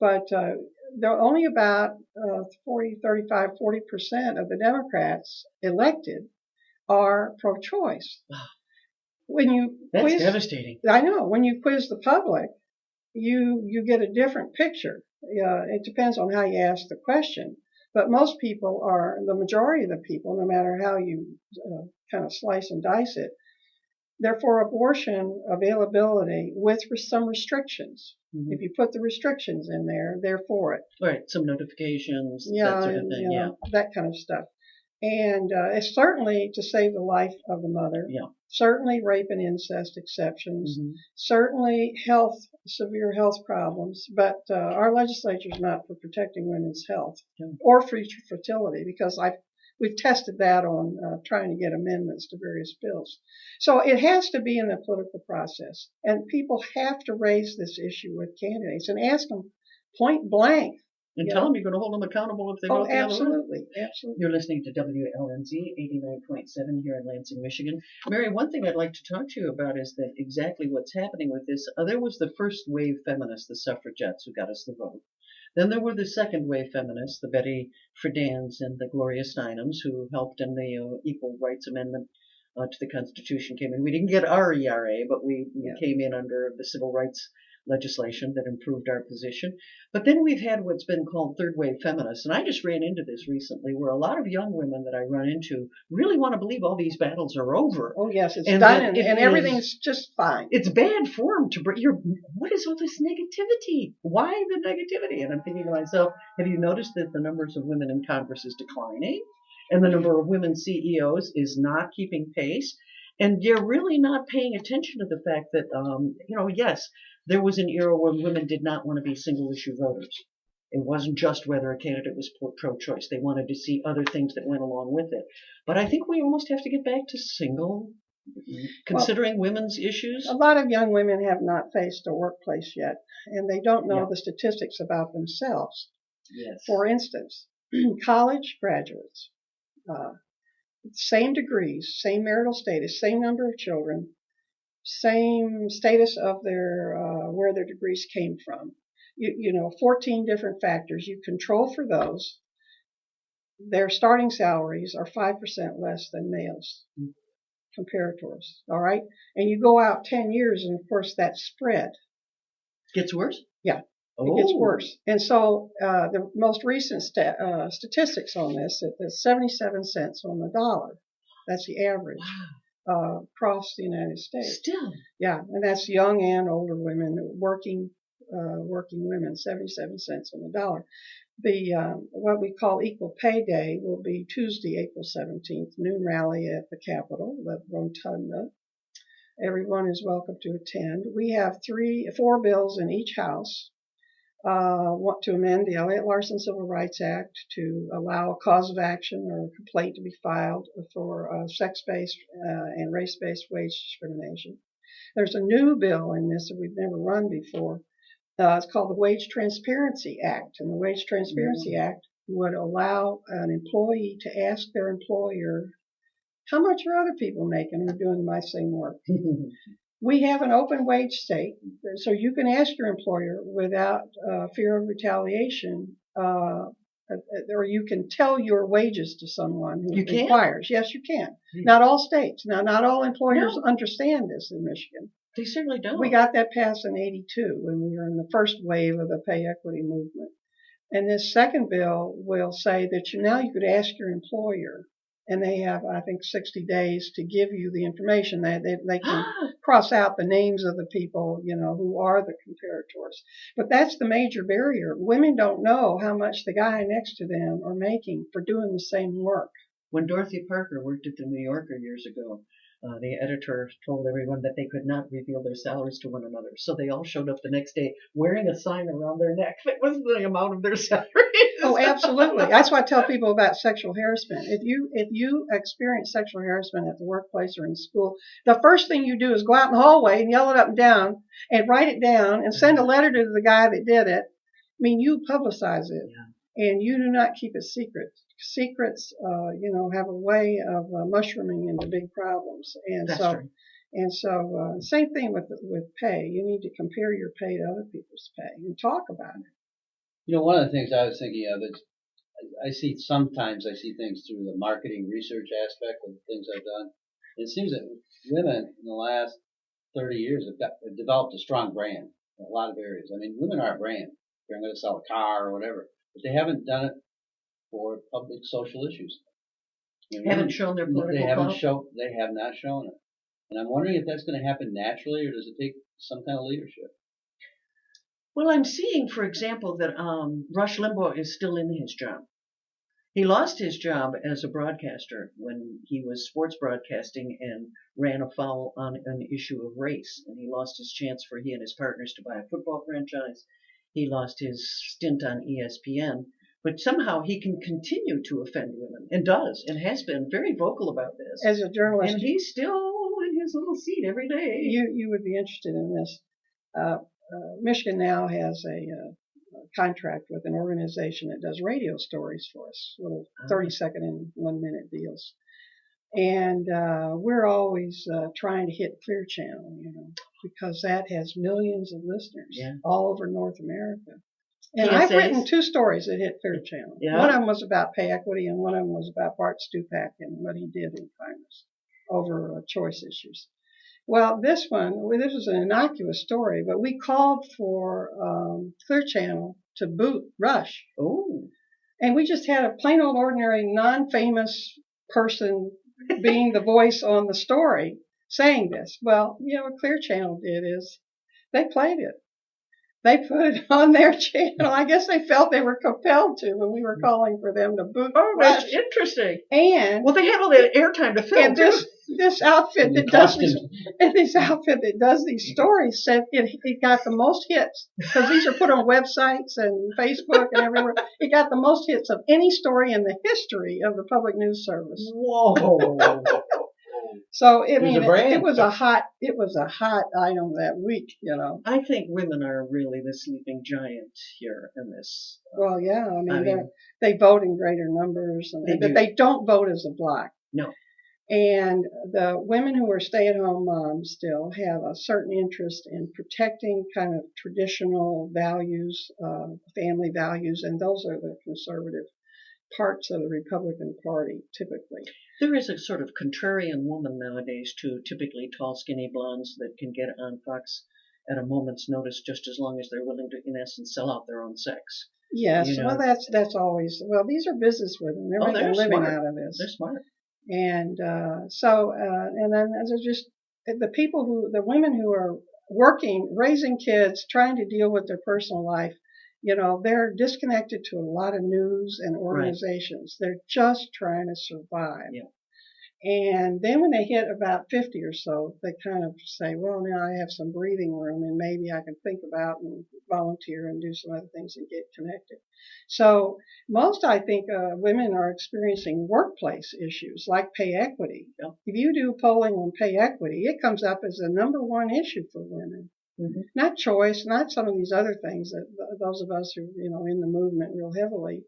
But they're only about 40% of the Democrats elected are pro-choice. That's devastating. I know. When you quiz the public, you get a different picture. It depends on how you ask the question. But most people the majority of the people, no matter how you kind of slice and dice it, they're for abortion availability with some restrictions. Mm-hmm. If you put the restrictions in there, they're for it. Right, some notifications, that sort of thing, that kind of stuff. And it's certainly to save the life of the mother. Yeah. Certainly rape and incest exceptions. Mm-hmm. Certainly severe health problems. But our legislature is not for protecting women's health or future fertility, because we've tested that on trying to get amendments to various bills. So it has to be in the political process, and people have to raise this issue with candidates and ask them point blank. And tell them you're going to hold them accountable if they vote the other way. Absolutely, absolutely. You're listening to WLNZ 89.7 here in Lansing, Michigan. Mary, one thing I'd like to talk to you about is that exactly what's happening with this. There was the first wave feminists, the suffragettes, who got us the vote. Then there were the second wave feminists, the Betty Friedan's and the Gloria Steinems, who helped in the Equal Rights Amendment to the Constitution came in. We didn't get our ERA, but we came in under the civil rights legislation that improved our position. But then we've had what's been called third wave feminists. And I just ran into this recently where a lot of young women that I run into really want to believe all these battles are over. Oh, yes, it's done and everything's just fine. It's bad form to bring what is all this negativity? Why the negativity? And I'm thinking to myself, have you noticed that the numbers of women in Congress is declining? And the number of women CEOs is not keeping pace? And you're really not paying attention to the fact that, yes, there was an era when women did not want to be single-issue voters. It wasn't just whether a candidate was pro-choice. They wanted to see other things that went along with it. But I think we almost have to get back to considering women's issues. A lot of young women have not faced a workplace yet, and they don't know the statistics about themselves. Yes. For instance, college graduates, same degrees, same marital status, same number of children, same status of their where their degrees came from. 14 different factors. You control for those. Their starting salaries are 5% less than males, comparators. All right, and you go out 10 years, and of course that spread gets worse. Yeah, it gets worse. And so the most recent statistics on this is 77 cents on the dollar. That's the average. Wow. Across the United States. Still. Yeah, and that's young and older women, working women, 77 cents on the dollar. The what we call Equal Pay Day will be Tuesday, April 17th, noon rally at the Capitol, the Rotunda. Everyone is welcome to attend. We have 4 bills in each house. Want to amend the Elliott Larson Civil Rights Act to allow a cause of action or a complaint to be filed for sex-based and race-based wage discrimination. There's a new bill in this that we've never run before. It's called the Wage Transparency Act, and the Wage Transparency Act would allow an employee to ask their employer, how much are other people making who are doing my same work? We have an open wage state, so you can ask your employer without fear of retaliation, or you can tell your wages to someone who inquires. Yes, you can. Not all states. Now, not all employers understand this in Michigan. They certainly don't. We got that passed in '82 when we were in the first wave of the pay equity movement. And this second bill will say that now you could ask your employer, and they have, I think, 60 days to give you the information. They can cross out the names of the people, who are the comparators. But that's the major barrier. Women don't know how much the guy next to them are making for doing the same work. When Dorothy Parker worked at the New Yorker years ago, the editor told everyone that they could not reveal their salaries to one another. So they all showed up the next day wearing a sign around their neck that was the amount of their salary. Oh, absolutely. That's why I tell people about sexual harassment. If you experience sexual harassment at the workplace or in school, the first thing you do is go out in the hallway and yell it up and down and write it down and send a letter to the guy that did it. I mean, you publicize it, and you do not keep it secret. Secrets, have a way of mushrooming into big problems, and so same thing with pay. You need to compare your pay to other people's pay and talk about it. One of the things I was thinking of is I see things through the marketing research aspect of the things I've done. It seems that women in the last 30 years have developed a strong brand in a lot of areas. I mean, women are a brand. They're going to sell a car or whatever, but they haven't done it for public social issues. Haven't shown their political They have not shown it. And I'm wondering if that's going to happen naturally, or does it take some kind of leadership? Well, I'm seeing, for example, that Rush Limbaugh is still in his job. He lost his job as a broadcaster when he was sports broadcasting and ran afoul on an issue of race. And he lost his chance for he and his partners to buy a football franchise. He lost his stint on ESPN But somehow he can continue to offend women, and does, and has been very vocal about this. As a journalist, and he's still in his little seat every day. You would be interested in this. Michigan now has a contract with an organization that does radio stories for us, little 30-second and 1-minute deals. And we're always trying to hit Clear Channel, because that has millions of listeners all over North America. And I've written 2 stories that hit Clear Channel. Yeah. One of them was about pay equity, and one of them was about Bart Stupak and what he did in Congress over choice issues. Well, this was an innocuous story, but we called for Clear Channel to boot Rush. Oh. And we just had a plain old ordinary non-famous person being the voice on the story saying this. Well, what Clear Channel did is they played it. They put it on their channel. I guess they felt they were compelled to when we were calling for them to boot. Oh, that's interesting. And well, they had all that airtime to film. And this outfit that does these stories said it got the most hits, because these are put on websites and Facebook and everywhere. It got the most hits of any story in the history of the public news service. Whoa. So it was a hot item that week, I think women are really the sleeping giant here in this. Well, yeah, I mean they vote in greater numbers, but they don't vote as a bloc. No. And the women who are stay-at-home moms still have a certain interest in protecting kind of traditional values, family values, and those are the conservative parts of the Republican Party, typically. There is a sort of contrarian woman nowadays, too, typically tall, skinny blondes that can get on Fox at a moment's notice just as long as they're willing to, in essence, sell out their own sex. Yes, well, that's always, these are business women. They're making a living out of this. They're smart. And and then the women who are working, raising kids, trying to deal with their personal life, they're disconnected to a lot of news and organizations. Right. They're just trying to survive. Yeah. And then when they hit about 50 or so, they kind of say, well, now I have some breathing room and maybe I can think about and volunteer and do some other things and get connected. So most, I think, women are experiencing workplace issues like pay equity. Yeah. If you do polling on pay equity, it comes up as the #1 issue for women. Mm-hmm. Not choice, not some of these other things that those of us who, in the movement real heavily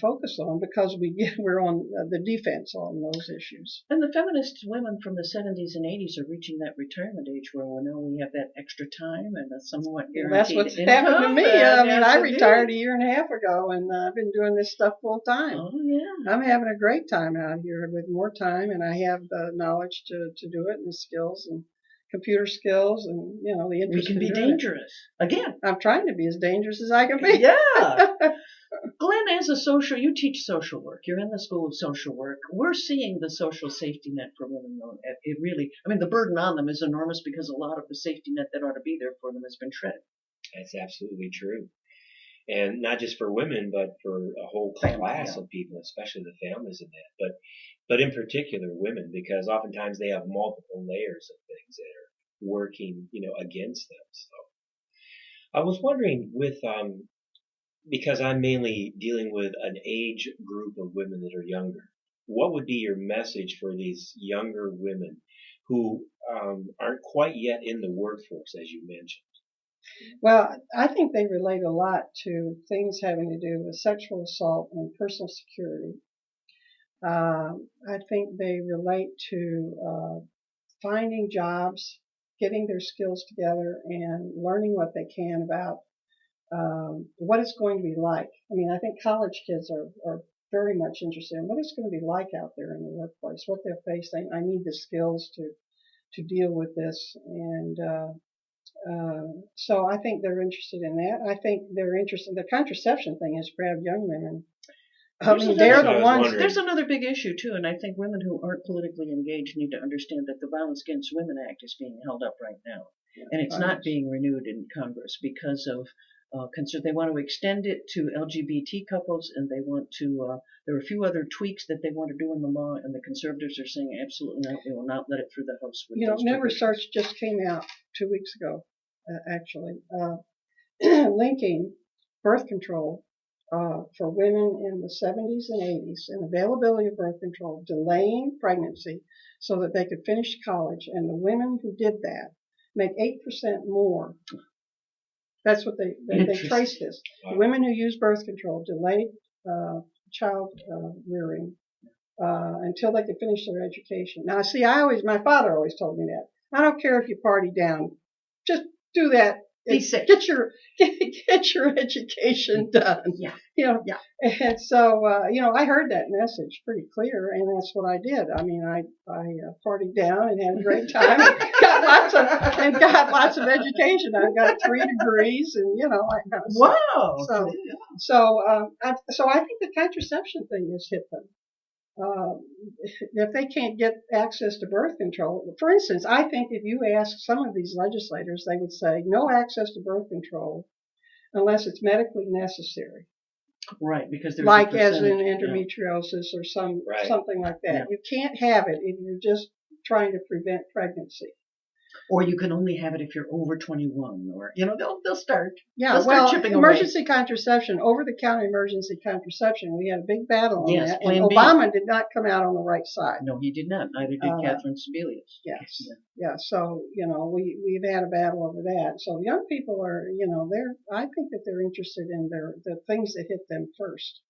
focus on, because we're on the defense on those issues. And the feminist women from the 70s and 80s are reaching that retirement age where we have that extra time and a somewhat guaranteed That's what's income. happened to me. I retired a year and a half ago, and I've been doing this stuff full time. Oh, yeah. I'm having a great time out here with more time, and I have the knowledge to do it and the skills and computer skills and, the interest. We can be dangerous. Again. I'm trying to be as dangerous as I can be. Yeah. Glenn, as you teach social work. You're in the School of Social Work. We're seeing the social safety net for women. It really, the burden on them is enormous because a lot of the safety net that ought to be there for them has been shredded. That's absolutely true. And not just for women, but for a whole class of people, especially the families in that. But in particular women, because oftentimes they have multiple layers of things that are working, against them. So I was wondering because I'm mainly dealing with an age group of women that are younger, what would be your message for these younger women who aren't quite yet in the workforce, as you mentioned? Well, I think they relate a lot to things having to do with sexual assault and personal security. I think they relate to finding jobs, getting their skills together, and learning what they can about what it's going to be like. I think college kids are very much interested in what it's going to be like out there in the workplace, what they're facing. I need the skills to deal with this, and so I think they're interested in that. I think they're interested. The contraception thing has grabbed young women. They're the ones. There's another big issue too, and I think women who aren't politically engaged need to understand that the Violence Against Women Act is being held up right now, and it's not being renewed in Congress because of they want to extend it to LGBT couples, and they want to. There are a few other tweaks that they want to do in the law, and the conservatives are saying absolutely not. We will not let it through the House. New research just came out 2 weeks ago, actually, linking birth control for women in the 70s and 80s and availability of birth control, delaying pregnancy so that they could finish college. And the women who did that make 8% more. That's what they traced this. Wow. The women who use birth control delayed child rearing until they could finish their education. Now, see, my father always told me that. I don't care if you party down, just do that. Get your education done. Yeah. Yeah. And so, I heard that message pretty clear, and that's what I did. I mean, I partied down and had a great time, and got lots of education. I got 3 degrees, and Wow. So I think the contraception thing has hit them. If they can't get access to birth control, for instance, I think if you ask some of these legislators, they would say no access to birth control unless it's medically necessary. Right, because there's like as in endometriosis or something like that. Yeah. You can't have it if you're just trying to prevent pregnancy. Or you can only have it if you're over 21, or they'll start. Yeah, they'll start chipping emergency away. contraception, over-the-counter emergency contraception. We had a big battle on that, and Plan B. Obama did not come out on the right side. No, he did not. Neither did Catherine Sebelius. Yes, yeah. So we've had a battle over that. So young people are, I think that they're interested in the things that hit them first.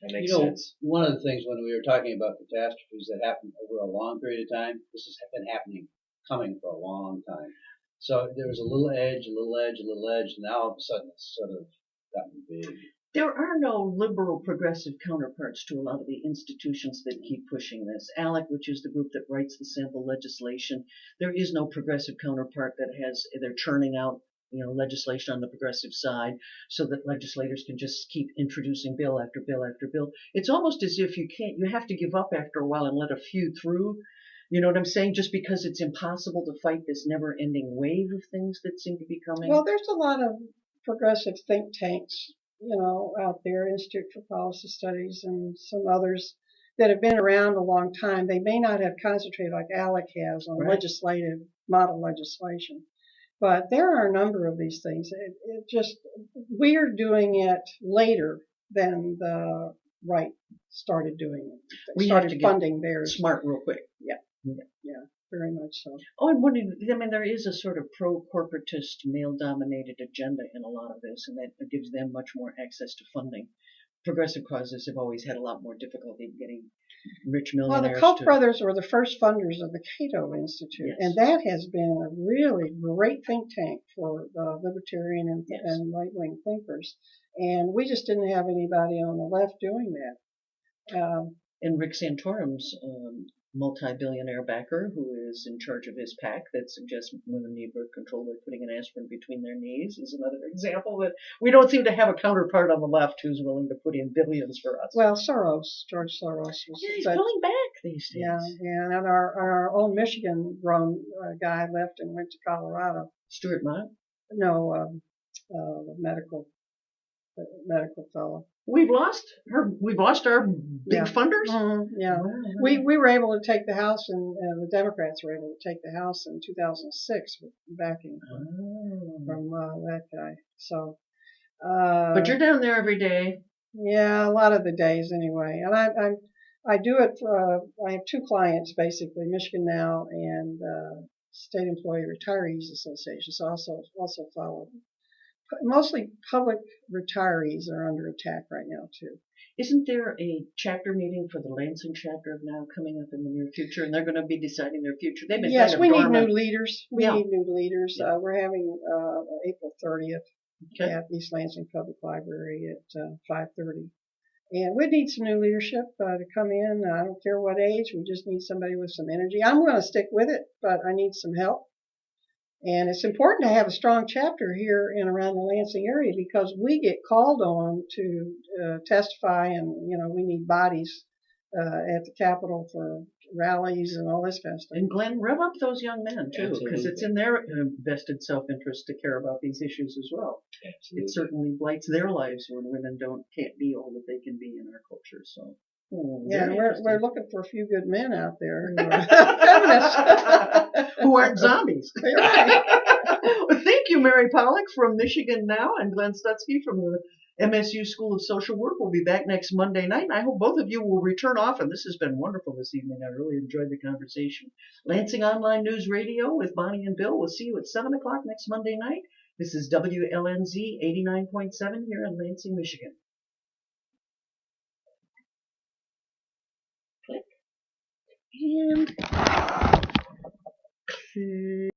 That makes sense. One of the things when we were talking about catastrophes that happen over a long period of time, this has been coming for a long time. So there was a little edge, and now all of a sudden it's sort of gotten big. There are no liberal progressive counterparts to a lot of the institutions that keep pushing this. ALEC, which is the group that writes the sample legislation, there is no progressive counterpart they're churning out legislation on the progressive side so that legislators can just keep introducing bill after bill after bill. It's almost as if you have to give up after a while and let a few through. You know what I'm saying? Just because it's impossible to fight this never-ending wave of things that seem to be coming. Well, there's a lot of progressive think tanks, out there, Institute for Policy Studies and some others that have been around a long time. They may not have concentrated like ALEC has on legislative model legislation, but there are a number of these things. We're doing it later than the right started doing it. We started have to funding theirs. Smart real quick. Yeah, very much so. Oh, and there is a sort of pro-corporatist, male-dominated agenda in a lot of this, and that gives them much more access to funding. Progressive causes have always had a lot more difficulty getting rich millionaires. Well, the Koch brothers were the first funders of the Cato Institute, and that has been a really great think tank for libertarian and right-wing thinkers. And we just didn't have anybody on the left doing that. And Rick Santorum's multi-billionaire backer, who is in charge of his PAC that suggests women need birth control by putting an aspirin between their knees, is another example that we don't seem to have a counterpart on the left who's willing to put in billions for us. Well, George Soros. He's pulling back these days. Yeah, and our old Michigan-grown guy left and went to Colorado. Stuart Mott? No, the medical fellow. We've lost our big funders. Mm-hmm, yeah, we were able to take the House, and the Democrats were able to take the House in 2006 with backing from that guy. So, but you're down there every day. Yeah, a lot of the days anyway. And I do it. I have 2 clients basically, Michigan Now and State Employee Retirees Association. So also follow. Mostly public retirees are under attack right now, too. Isn't there a chapter meeting for the Lansing chapter of Now coming up in the near future, and they're going to be deciding their future? They've been yes, kind of we dormant. need new leaders. We need new leaders. We're having April 30th at East Lansing Public Library at 5:30. And we need some new leadership to come in. I don't care what age. We just need somebody with some energy. I'm going to stick with it, but I need some help. And it's important to have a strong chapter here in around the Lansing area because we get called on to testify, and we need bodies at the Capitol for rallies and all this kind of stuff. And Glenn, rev up those young men too, because it's in their vested self-interest to care about these issues as well. Absolutely. It certainly blights their lives when women can't be all that they can be in our culture. So. Yeah, we're looking for a few good men out there who are feminists. Who aren't zombies. Right. Well, thank you, Mary Pollack from Michigan Now and Glenn Stutzky from the MSU School of Social Work will be back next Monday night, and I hope both of you will return often. This has been wonderful this evening. I really enjoyed the conversation. Lansing Online News Radio with Bonnie and Bill. We'll see you at 7 o'clock next Monday night. This is WLNZ 89.7 here in Lansing, Michigan. Click. And click.